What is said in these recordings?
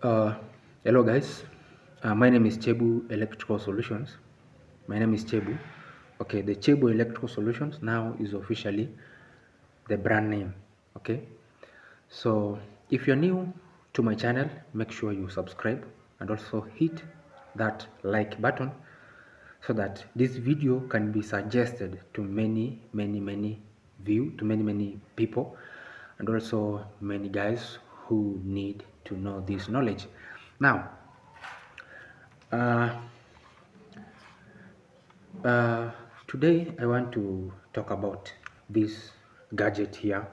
Uh, Hello guys, my name is Chebu Electrical Solutions. My name is Chebu. Okay, the Chebu Electrical Solutions now is officially the brand name. Okay, so if you're new to my channel, make sure you subscribe and also hit that like button so that this video can be suggested to many people, and also many guys who need to know this knowledge. Now, uh, uh, today I want to talk about this gadget here.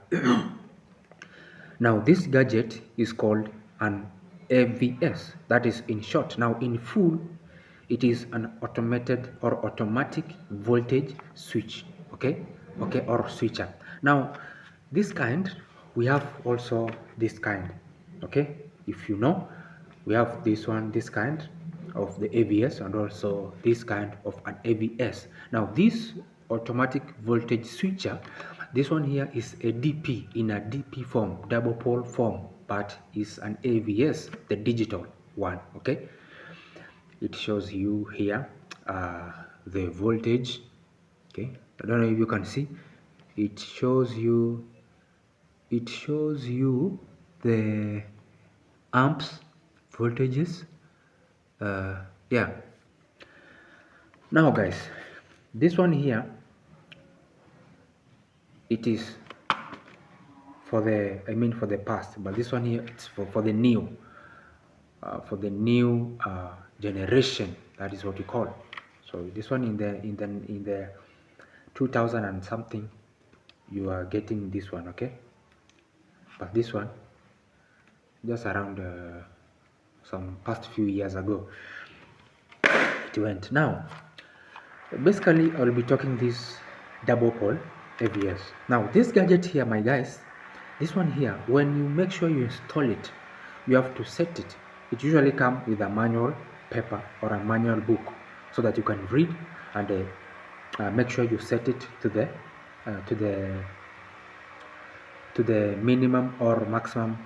Now, this gadget is called an AVS, that is in short. Now, in full, it is an automated or automatic voltage switch, okay, or switcher. Now, this kind, we have also this kind, okay. If you know, we have this one, this kind of the AVS, and also this kind of an AVS. Now, this automatic voltage switcher, this one here is a DP in a DP form, double pole form, but is an AVS, the digital one, okay. It shows you here the voltage, okay. I don't know if you can see. It shows you the amps, voltages. Yeah. Now guys, this one here, it is for the, for the past, but this one here, it's for the new, generation. That is what we call. So this one in the 2000 and something, you are getting this one, okay. But this one just around some past few years ago it went. Now basically I'll be talking this double pole AVS. Now this gadget here, my guys, this one here, when you make sure you install it, you have to set it. It usually comes with a manual paper or a manual book so that you can read and make sure you set it to the to the to the minimum or maximum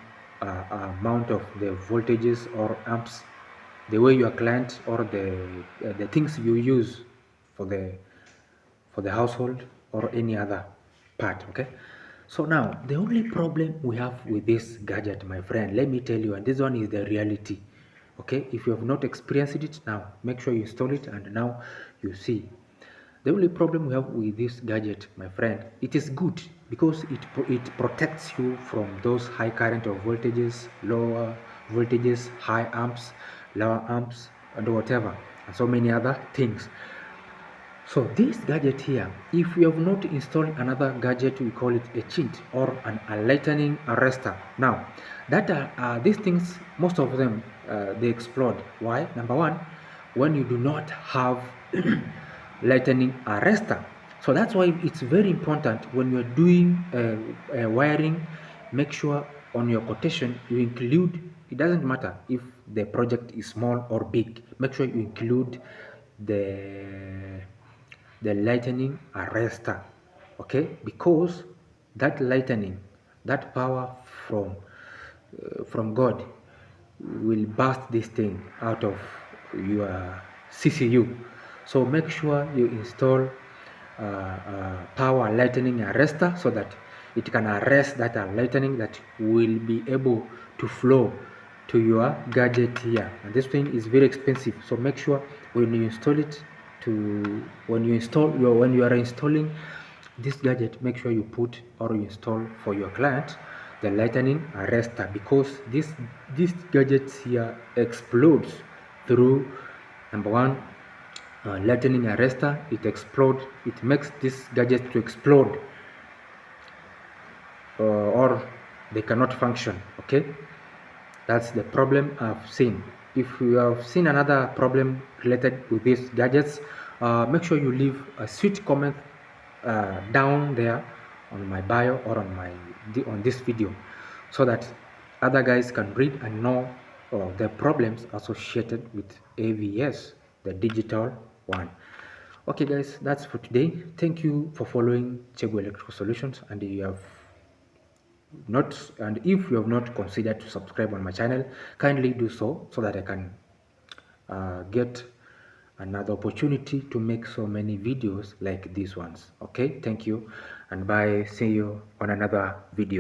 amount of the voltages or amps, the way your client or the things you use for the household or any other part, okay. So now the only problem we have with this gadget, my friend, let me tell you, and this one is the reality, okay. If you have not experienced it, now make sure you install it and now you see. The only problem we have with this gadget, my friend, it is good because it protects you from those high current of voltages, lower voltages, high amps, lower amps, and whatever, and so many other things. So this gadget here, if you have not installed another gadget, we call it a chint or a lightning arrestor. Now, that these things, most of them, they explode. Why? Number one, when you do not have lightning arrestor. So that's why it's very important when you're doing wiring, make sure on your quotation you include, it doesn't matter if the project is small or big, make sure you include the lightning arrestor, okay, because that lightning, that power from God will burst this thing out of your CCU. So make sure you install power lightning arrestor so that it can arrest that lightning that will be able to flow to your gadget here. And this thing is very expensive, so make sure when you install it, when you are installing this gadget, make sure you put or you install for your client the lightning arrestor, because this gadget here explodes through, number one, lightning arrestor. It makes this gadget to explode, or they cannot function, okay. That's the problem I've seen. If you have seen another problem related with these gadgets, make sure you leave a sweet comment down there on my bio or on this video, so that other guys can read and know the problems associated with AVS, the digital one. Okay guys, that's for today. Thank you for following Chego Electrical Solutions, and and if you have not considered to subscribe on my channel, kindly do so that I can get another opportunity to make so many videos like these ones. Okay, thank you and bye. See you on another video.